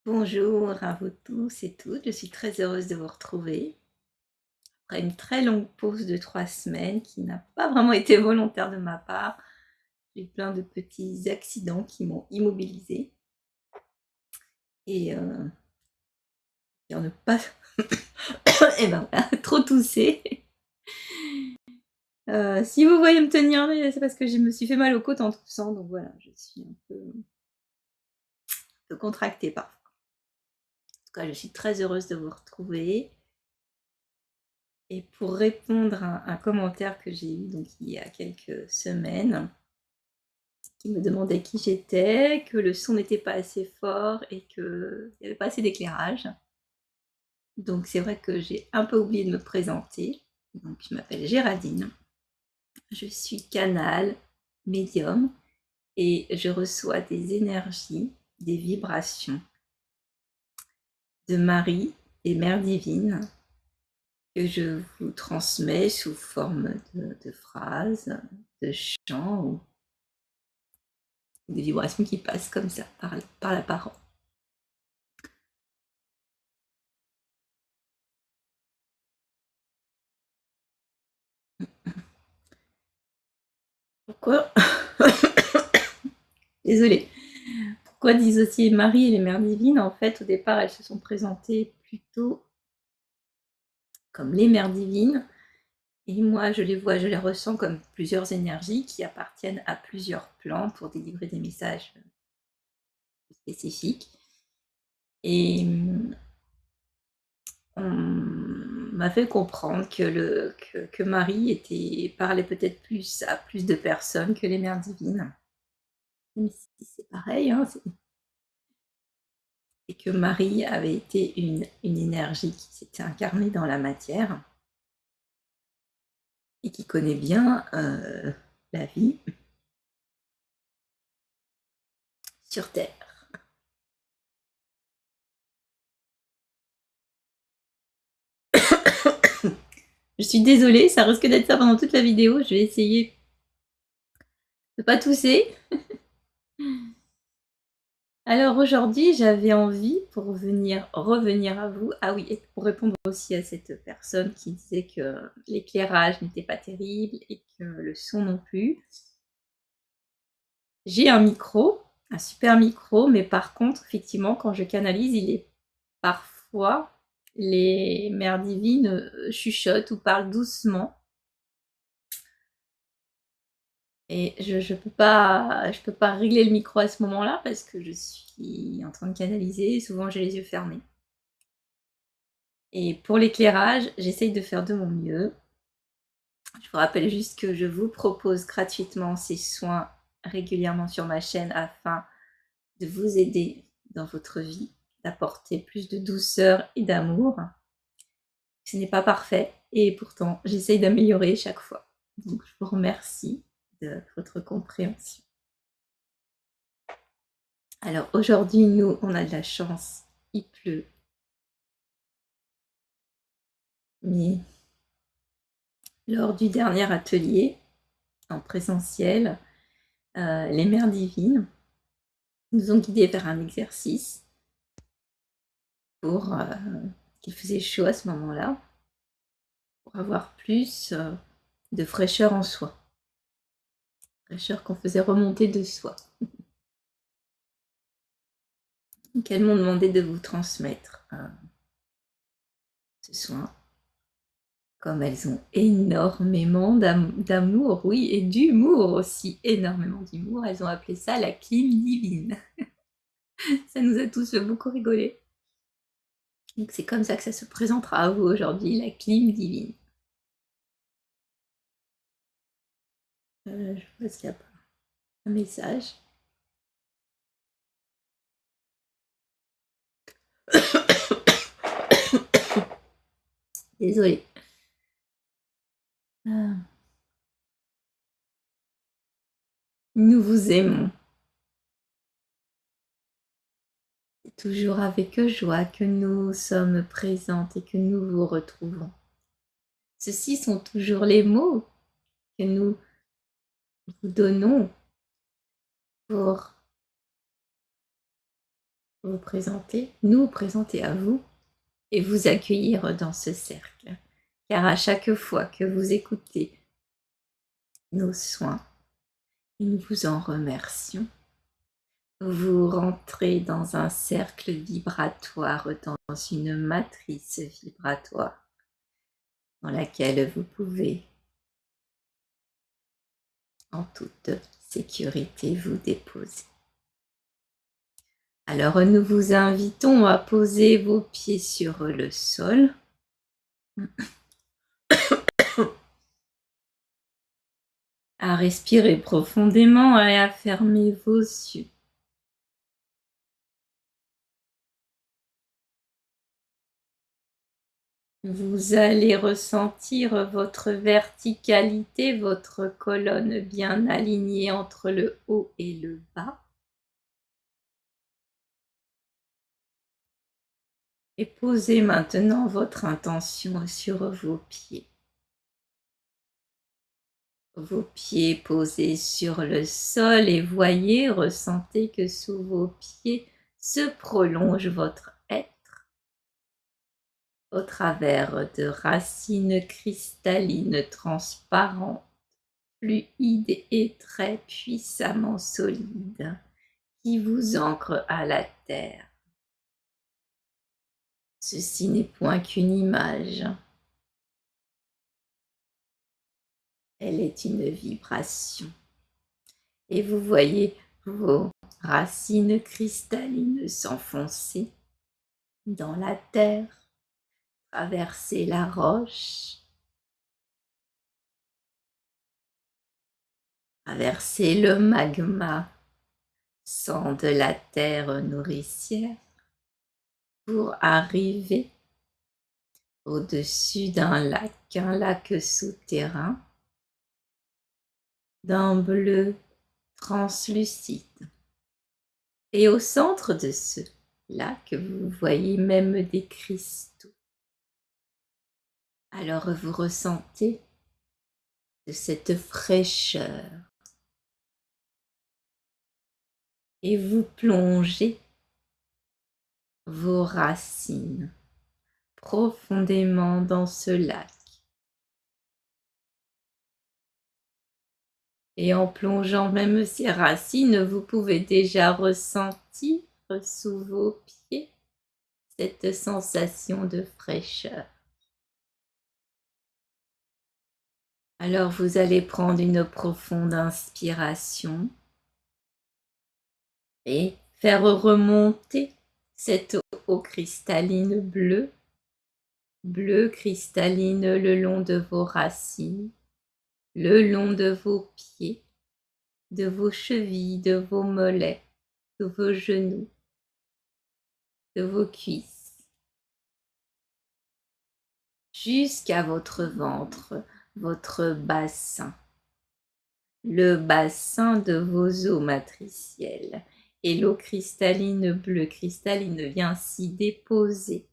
Bonjour à vous tous et toutes, je suis très heureuse de vous retrouver. Après une très longue pause de 3 semaines qui n'a pas vraiment été volontaire de ma part, j'ai eu plein de petits accidents qui m'ont immobilisée et pour ne pas et ben voilà, trop tousser. Si vous voyez me tenir là, c'est parce que je me suis fait mal aux côtes en toussant, donc voilà, je suis un peu contractée parfois. En tout cas, je suis très heureuse de vous retrouver et pour répondre à un commentaire que j'ai eu donc il y a quelques semaines, qui me demandait qui j'étais, que le son n'était pas assez fort et qu'il n'y avait pas assez d'éclairage. Donc c'est vrai que j'ai un peu oublié de me présenter. Donc je m'appelle Géraldine, je suis canal, médium et je reçois des énergies, des vibrations de Marie et Mère divine que je vous transmets sous forme de phrases, de chants ou des vibrations qui passent comme ça par la parole. Pourquoi Désolée. Pourquoi dissocier Marie et les mères divines? En fait, au départ, elles se sont présentées plutôt comme les mères divines et moi, je les vois, je les ressens comme plusieurs énergies qui appartiennent à plusieurs plans pour délivrer des messages spécifiques et on m'a fait comprendre que Marie parlait peut-être plus à plus de personnes que les mères divines. Même si c'est pareil, hein, et que Marie avait été une énergie qui s'était incarnée dans la matière et qui connaît bien la vie sur Terre. Je suis désolée, ça risque d'être ça pendant toute la vidéo. Je vais essayer de pas tousser. Alors aujourd'hui, j'avais envie, pour revenir à vous, ah oui, et pour répondre aussi à cette personne qui disait que l'éclairage n'était pas terrible et que le son non plus. J'ai un micro, un super micro, mais par contre, effectivement, quand je canalise, il est parfois, les mères divines chuchotent ou parlent doucement. Et je peux pas régler le micro à ce moment-là parce que je suis en train de canaliser et souvent j'ai les yeux fermés. Et pour l'éclairage, j'essaye de faire de mon mieux. Je vous rappelle juste que je vous propose gratuitement ces soins régulièrement sur ma chaîne afin de vous aider dans votre vie, d'apporter plus de douceur et d'amour. Ce n'est pas parfait et pourtant j'essaye d'améliorer chaque fois. Donc je vous remercie de votre compréhension. Alors aujourd'hui, nous, on a de la chance, il pleut. Mais lors du dernier atelier en présentiel, les mères divines nous ont guidés vers un exercice pour qu'il faisait chaud à ce moment-là, pour avoir plus de fraîcheur en soi, fraîcheur qu'on faisait remonter de soi. Donc elles m'ont demandé de vous transmettre ce soin. Comme elles ont énormément d'amour, oui, et d'humour aussi, énormément d'humour, elles ont appelé ça la clim divine. Ça nous a tous fait beaucoup rigoler. Donc c'est comme ça que ça se présentera à vous aujourd'hui, la clim divine. Je vois s'il y a un message. Désolée. Nous vous aimons. C'est toujours avec joie que nous sommes présentes et que nous vous retrouvons. Ceux-ci sont toujours les mots que nous vous donnons pour nous présenter à vous et vous accueillir dans ce cercle. Car à chaque fois que vous écoutez nos soins, et nous vous en remercions, vous rentrez dans un cercle vibratoire, dans une matrice vibratoire dans laquelle vous pouvez en toute sécurité vous déposer. Alors nous vous invitons à poser vos pieds sur le sol. À respirer profondément et à fermer vos yeux. Vous allez ressentir votre verticalité, votre colonne bien alignée entre le haut et le bas. Et posez maintenant votre intention sur vos pieds. Vos pieds posés sur le sol et voyez, ressentez que sous vos pieds se prolonge votre être au travers de racines cristallines transparentes, fluides et très puissamment solides qui vous ancrent à la terre. Ceci n'est point qu'une image. Elle est une vibration. Et vous voyez vos racines cristallines s'enfoncer dans la terre, traverser la roche, traverser le magma, sang de la terre nourricière, pour arriver au-dessus d'un lac souterrain, d'un bleu translucide. Et au centre de ce lac, vous voyez même des cristaux. Alors vous ressentez de cette fraîcheur et vous plongez vos racines profondément dans ce lac. Et en plongeant même ces racines, vous pouvez déjà ressentir sous vos pieds cette sensation de fraîcheur. Alors vous allez prendre une profonde inspiration et faire remonter cette eau cristalline bleue cristalline le long de vos racines, le long de vos pieds, de vos chevilles, de vos mollets, de vos genoux, de vos cuisses, jusqu'à votre ventre, votre bassin, le bassin de vos eaux matricielles. Et l'eau cristalline bleue cristalline vient s'y déposer,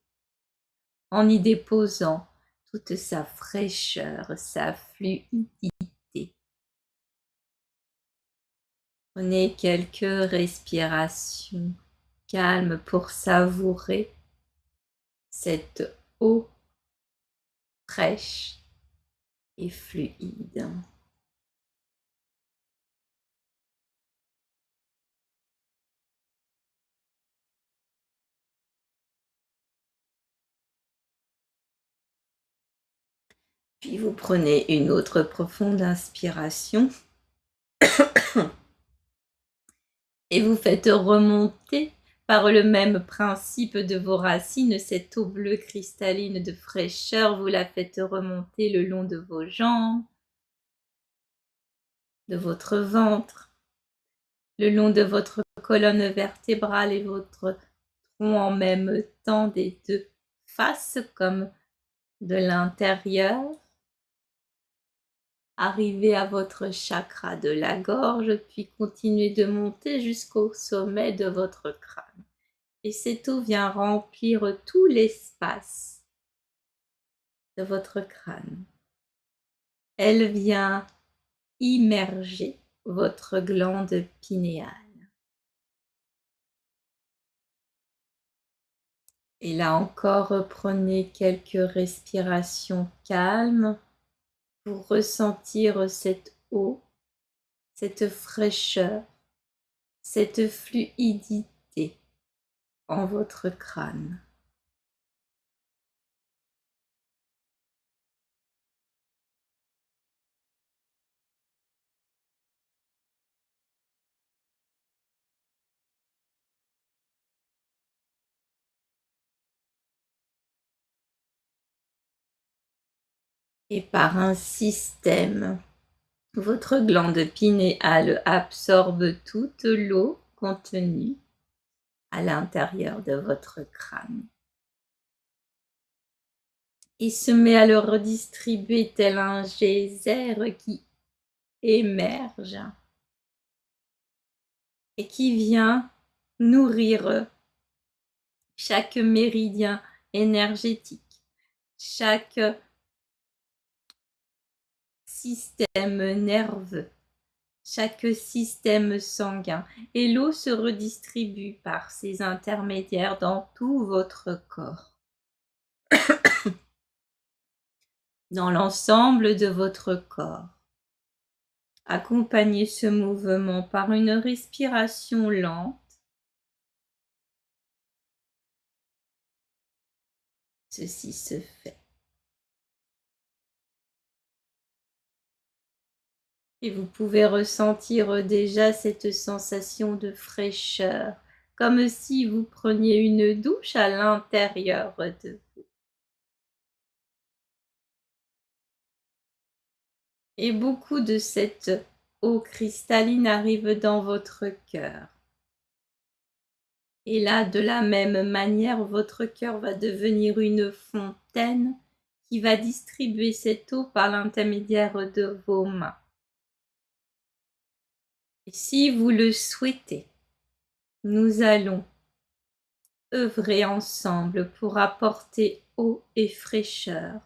en y déposant toute sa fraîcheur, sa fluidité. Prenez quelques respirations calmes pour savourer cette eau fraîche et fluide. Puis vous prenez une autre profonde inspiration et vous faites remonter par le même principe de vos racines cette eau bleue cristalline de fraîcheur. Vous la faites remonter le long de vos jambes, de votre ventre, le long de votre colonne vertébrale et votre tronc en même temps des deux faces comme de l'intérieur. Arrivez à votre chakra de la gorge, puis continuez de monter jusqu'au sommet de votre crâne. Et cette eau vient remplir tout l'espace de votre crâne. Elle vient immerger votre glande pinéale. Et là encore, prenez quelques respirations calmes pour ressentir cette eau, cette fraîcheur, cette fluidité en votre crâne. Et par un système, votre glande pinéale absorbe toute l'eau contenue à l'intérieur de votre crâne et se met à le redistribuer tel un geyser qui émerge et qui vient nourrir chaque méridien énergétique, chaque système nerveux, chaque système sanguin. Et l'eau se redistribue par ces intermédiaires dans tout votre corps, dans l'ensemble de votre corps. Accompagnez ce mouvement par une respiration lente. Ceci se fait. Et vous pouvez ressentir déjà cette sensation de fraîcheur, comme si vous preniez une douche à l'intérieur de vous. Et beaucoup de cette eau cristalline arrive dans votre cœur. Et là, de la même manière, votre cœur va devenir une fontaine qui va distribuer cette eau par l'intermédiaire de vos mains. Et si vous le souhaitez, nous allons œuvrer ensemble pour apporter eau et fraîcheur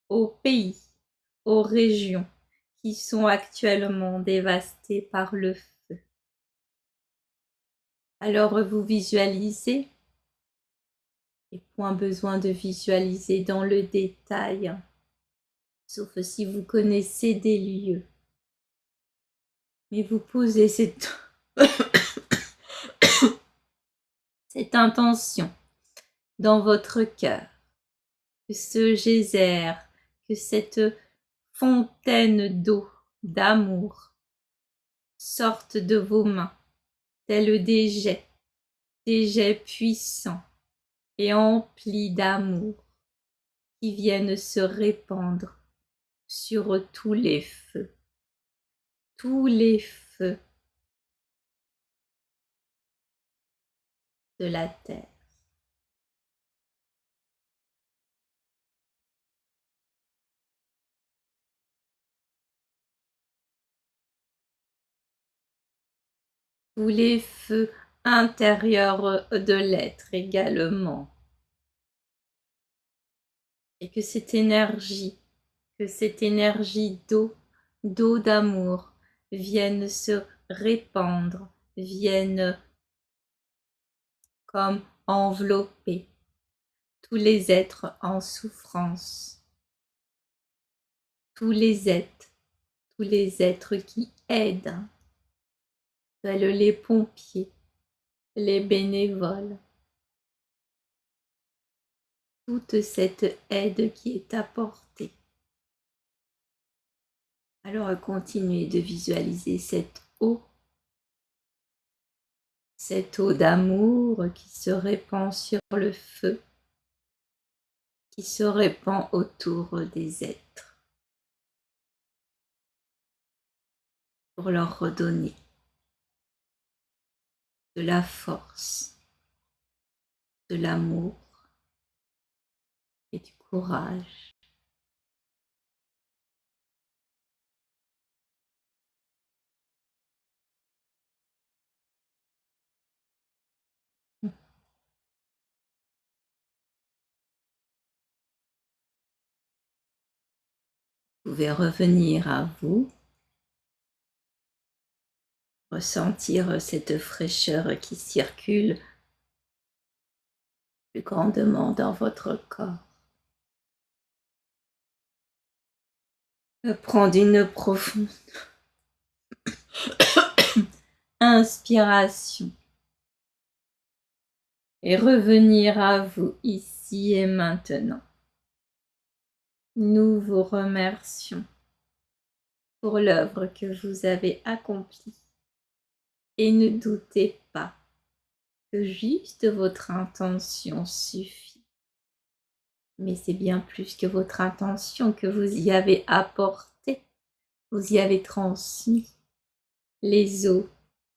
aux pays, aux régions qui sont actuellement dévastées par le feu. Alors vous visualisez, et point besoin de visualiser dans le détail, sauf si vous connaissez des lieux. Mais vous posez cette intention dans votre cœur, que ce geyser, que cette fontaine d'eau, d'amour, sorte de vos mains, tels des jets puissants et emplis d'amour, qui viennent se répandre sur tous les feux de la terre. Tous les feux intérieurs de l'être également. Et que cette énergie d'eau d'amour, vienne se répandre, vienne comme envelopper tous les êtres en souffrance, tous les êtres qui aident, tels les pompiers, les bénévoles, toute cette aide qui est apportée. Alors continuez de visualiser cette eau d'amour qui se répand sur le feu, qui se répand autour des êtres, pour leur redonner de la force, de l'amour et du courage. Vous pouvez revenir à vous, ressentir cette fraîcheur qui circule plus grandement dans votre corps. Prendre une profonde inspiration et revenir à vous ici et maintenant. Nous vous remercions pour l'œuvre que vous avez accomplie et ne doutez pas que juste votre intention suffit. Mais c'est bien plus que votre intention que vous y avez apporté, vous y avez transmis les eaux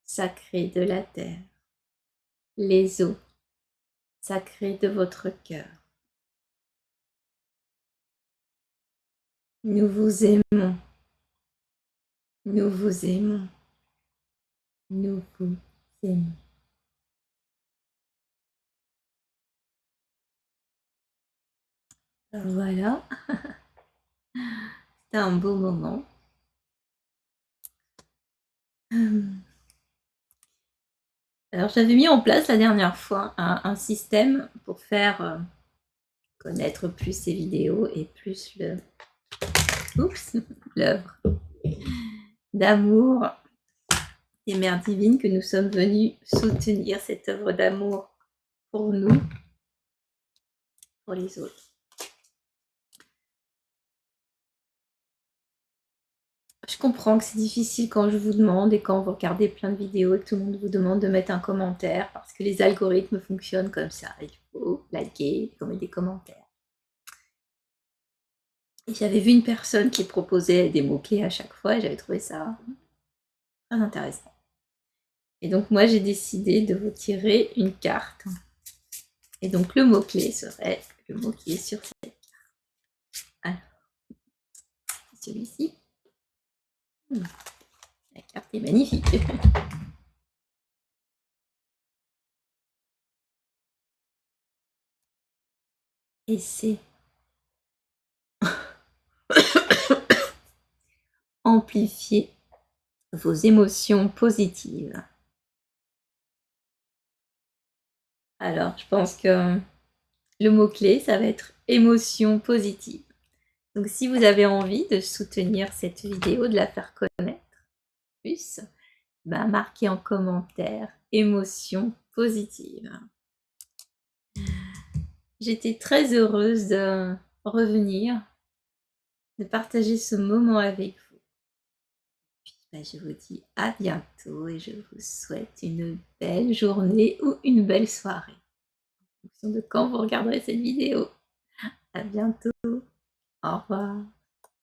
sacrées de la terre, les eaux sacrées de votre cœur. Nous vous aimons, nous vous aimons, nous vous aimons. Voilà, c'était un beau moment. Alors j'avais mis en place la dernière fois un système pour faire connaître plus ces vidéos et plus l'œuvre d'amour des mères divines que nous sommes venus soutenir, cette œuvre d'amour pour nous, pour les autres. Je comprends que c'est difficile quand je vous demande et quand vous regardez plein de vidéos et que tout le monde vous demande de mettre un commentaire parce que les algorithmes fonctionnent comme ça. Il faut liker, il faut mettre des commentaires. Et j'avais vu une personne qui proposait des mots-clés à chaque fois et j'avais trouvé ça très intéressant. Et donc moi j'ai décidé de vous tirer une carte. Et donc le mot-clé serait le mot qui est sur cette carte. Alors, celui-ci. La carte est magnifique. Et c'est amplifier vos émotions positives. Alors, je pense que le mot-clé, ça va être émotion positive. Donc, si vous avez envie de soutenir cette vidéo, de la faire connaître plus, ben, marquez en commentaire émotion positive. J'étais très heureuse de revenir, de partager ce moment avec vous. Puis, ben, je vous dis à bientôt et je vous souhaite une belle journée ou une belle soirée. En fonction de quand vous regarderez cette vidéo. À bientôt. Au revoir.